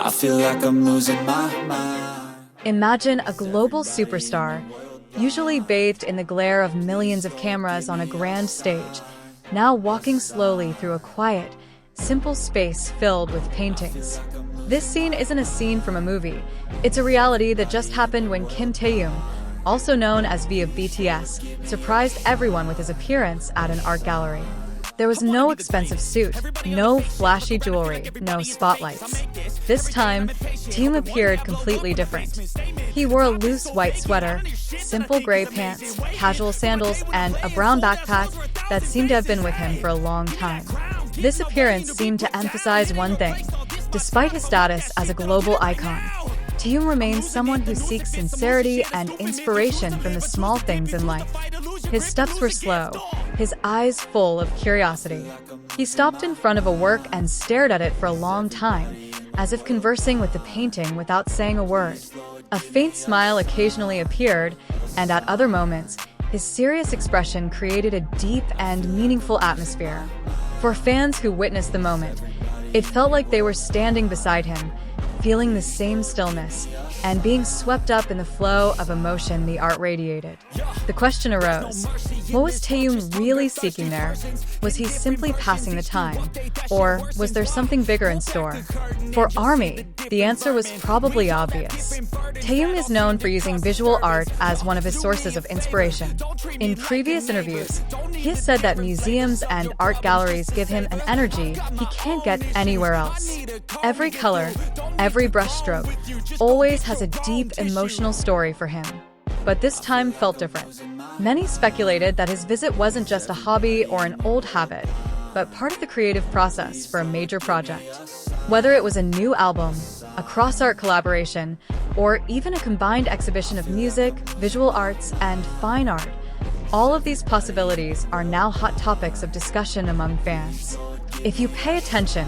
I feel like I'm losing my mind. Imagine a global superstar, usually bathed in the glare of millions of cameras on a grand stage, now walking slowly through a quiet, simple space filled with paintings. This scene isn't a scene from a movie. It's a reality that just happened when Kim Taehyung, also known as V of BTS, surprised everyone with his appearance at an art gallery. There was no expensive suit, no flashy jewelry, no spotlights. This time, Taehyung appeared completely different. He wore a loose white sweater, simple gray pants, casual sandals, and a brown backpack that seemed to have been with him for a long time. This appearance seemed to emphasize one thing. Despite his status as a global icon, Taehyung remains someone who seeks sincerity and inspiration from the small things in life. His steps were slow, his eyes full of curiosity. He stopped in front of a work and stared at it for a long time, as if conversing with the painting without saying a word. A faint smile occasionally appeared, and at other moments, his serious expression created a deep and meaningful atmosphere. For fans who witnessed the moment, it felt like they were standing beside him, feeling the same stillness, and being swept up in the flow of emotion the art radiated. The question arose, what was Taehyung really seeking there? Was he simply passing the time? Or was there something bigger in store? For ARMY, the answer was probably obvious. Taehyung is known for using visual art as one of his sources of inspiration. In previous interviews, he has said that museums and art galleries give him an energy he can't get anywhere else. Every color, every brushstroke, always has a deep emotional story for him. But this time felt different. Many speculated that his visit wasn't just a hobby or an old habit, but part of the creative process for a major project. Whether it was a new album, a cross-art collaboration, or even a combined exhibition of music, visual arts, and fine art, all of these possibilities are now hot topics of discussion among fans. If you pay attention,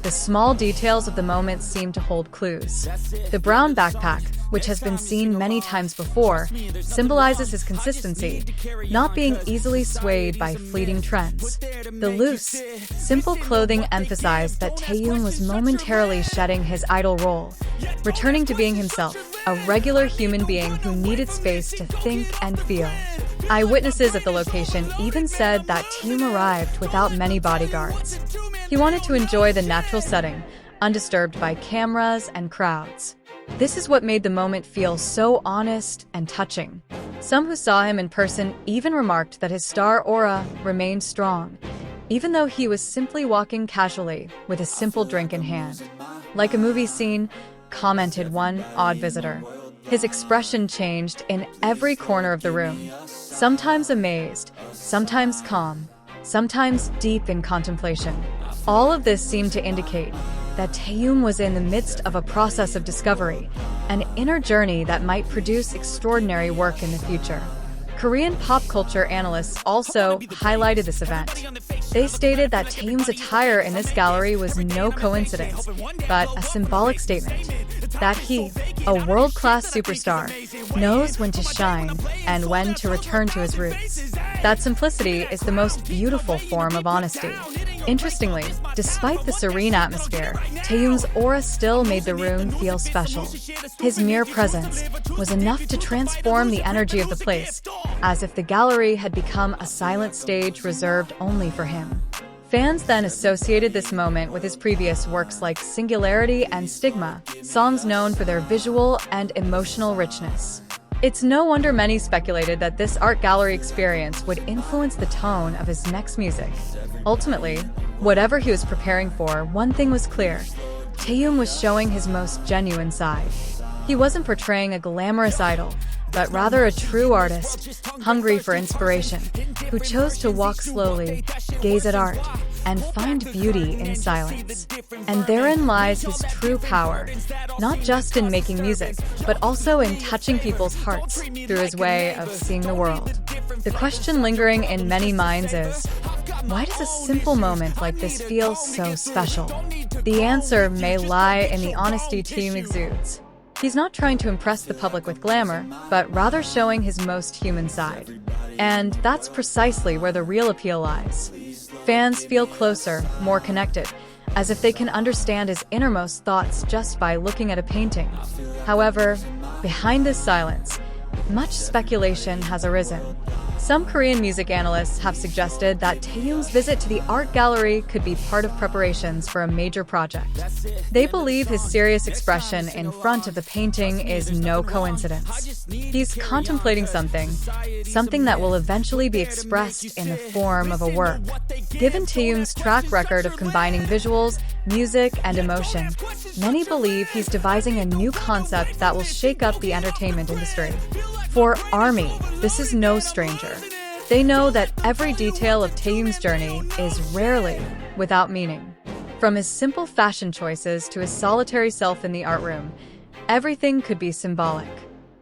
the small details of the moment seem to hold clues. The brown backpack, which has been seen many times before, symbolizes his consistency, not being easily swayed by fleeting trends. The loose, simple clothing emphasized that Taehyung was momentarily shedding his idol role, returning to being himself, a regular human being who needed space to think and feel. Eyewitnesses at the location even said that Taehyung arrived without many bodyguards. He wanted to enjoy the natural setting, undisturbed by cameras and crowds. This is what made the moment feel so honest and touching. Some who saw him in person even remarked that his star aura remained strong, even though he was simply walking casually with a simple drink in hand. Like a movie scene, commented one odd visitor. His expression changed in every corner of the room, sometimes amazed, sometimes calm, sometimes deep in contemplation. All of this seemed to indicate that Taehyung was in the midst of a process of discovery, an inner journey that might produce extraordinary work in the future. Korean pop culture analysts also highlighted this event. They stated that Taehyung's attire in this gallery was no coincidence, but a symbolic statement. That he, a world-class superstar, knows when to shine and when to return to his roots. That simplicity is the most beautiful form of honesty. Interestingly, despite the serene atmosphere, Taehyung's aura still made the room feel special. His mere presence was enough to transform the energy of the place, as if the gallery had become a silent stage reserved only for him. Fans then associated this moment with his previous works like Singularity and Stigma, songs known for their visual and emotional richness. It's no wonder many speculated that this art gallery experience would influence the tone of his next music. Ultimately, whatever he was preparing for, one thing was clear. Taehyung was showing his most genuine side. He wasn't portraying a glamorous idol, but rather a true artist, hungry for inspiration, who chose to walk slowly, gaze at art, and find beauty in silence. And therein lies his true power, not just in making music, but also in touching people's hearts through his way of seeing the world. The question lingering in many minds is, why does a simple moment like this feel so special? The answer may lie in the honesty Taehyung exudes. He's not trying to impress the public with glamour, but rather showing his most human side. And that's precisely where the real appeal lies. Fans feel closer, more connected, as if they can understand his innermost thoughts just by looking at a painting. However, behind this silence, much speculation has arisen. Some Korean music analysts have suggested that Taehyung's visit to the art gallery could be part of preparations for a major project. They believe his serious expression in front of the painting is no coincidence. He's contemplating something that will eventually be expressed in the form of a work. Given Taehyung's track record of combining visuals, music, and emotion, many believe he's devising a new concept that will shake up the entertainment industry. For ARMY, this is no stranger. They know that every detail of Taehyung's journey is rarely without meaning. From his simple fashion choices to his solitary self in the art room, everything could be symbolic.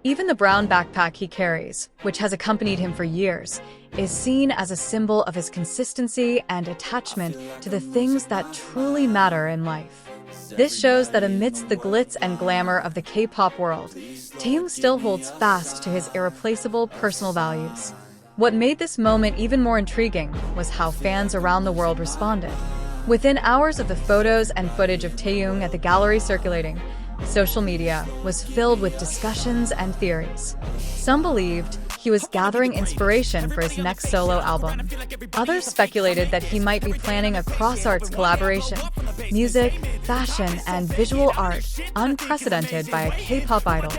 Even the brown backpack he carries, which has accompanied him for years, is seen as a symbol of his consistency and attachment to the things that truly matter in life. This shows that amidst the glitz and glamour of the K-pop world, Taehyung still holds fast to his irreplaceable personal values. What made this moment even more intriguing was how fans around the world responded. Within hours of the photos and footage of Taehyung at the gallery circulating, social media was filled with discussions and theories. Some believed he was gathering inspiration for his next solo album. Others speculated that he might be planning a cross-arts collaboration, music, fashion, and visual art unprecedented by a K-pop idol.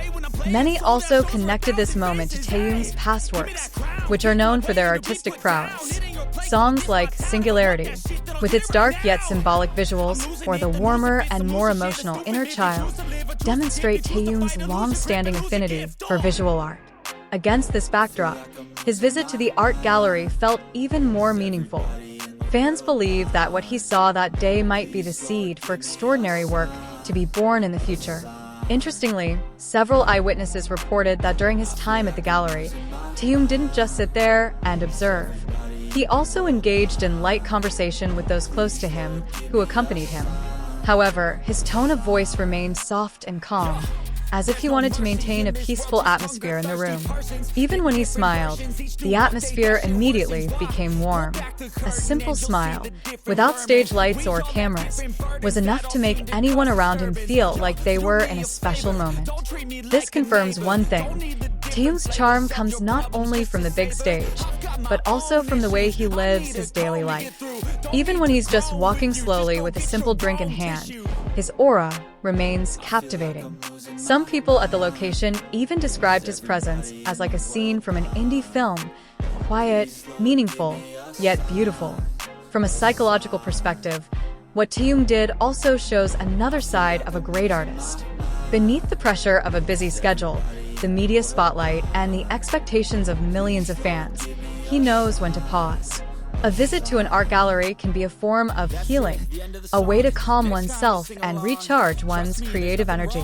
Many also connected this moment to Taehyung's past works, which are known for their artistic prowess. Songs like Singularity, with its dark yet symbolic visuals, or the warmer and more emotional Inner Child, demonstrate Taehyung's long-standing affinity for visual art. Against this backdrop, his visit to the art gallery felt even more meaningful. Fans believe that what he saw that day might be the seed for extraordinary work to be born in the future. Interestingly, several eyewitnesses reported that during his time at the gallery, Taehyung didn't just sit there and observe. He also engaged in light conversation with those close to him who accompanied him. However, his tone of voice remained soft and calm, as if he wanted to maintain a peaceful atmosphere in the room. Even when he smiled, the atmosphere immediately became warm. A simple smile, without stage lights or cameras, was enough to make anyone around him feel like they were in a special moment. This confirms one thing: Taehyung's charm comes not only from the big stage, but also from the way he lives his daily life. Even when he's just walking slowly with a simple drink in hand, his aura remains captivating. Some people at the location even described his presence as like a scene from an indie film, quiet, meaningful, yet beautiful. From a psychological perspective, what Taehyung did also shows another side of a great artist. Beneath the pressure of a busy schedule, the media spotlight, and the expectations of millions of fans, he knows when to pause. A visit to an art gallery can be a form of healing, a way to calm oneself and recharge one's creative energy.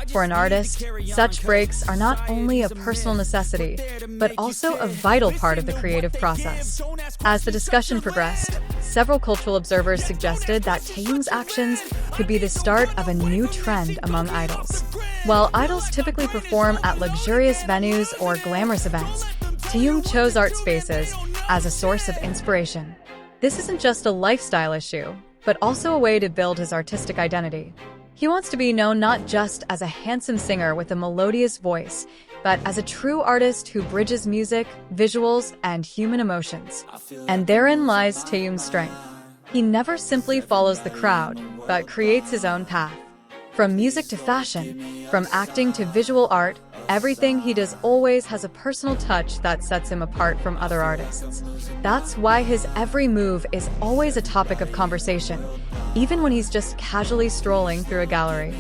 For an artist, such breaks are not only a personal necessity, but also a vital part of the creative process. As the discussion progressed, several cultural observers suggested that Taehyung's actions could be the start of a new trend among idols. While idols typically perform at luxurious venues or glamorous events, Taehyung chose art spaces as a source of inspiration. This isn't just a lifestyle issue, but also a way to build his artistic identity. He wants to be known not just as a handsome singer with a melodious voice, but as a true artist who bridges music, visuals, and human emotions. And therein lies Taehyung's strength. He never simply follows the crowd, but creates his own path. From music to fashion, from acting to visual art, everything he does always has a personal touch that sets him apart from other artists. That's why his every move is always a topic of conversation, even when he's just casually strolling through a gallery.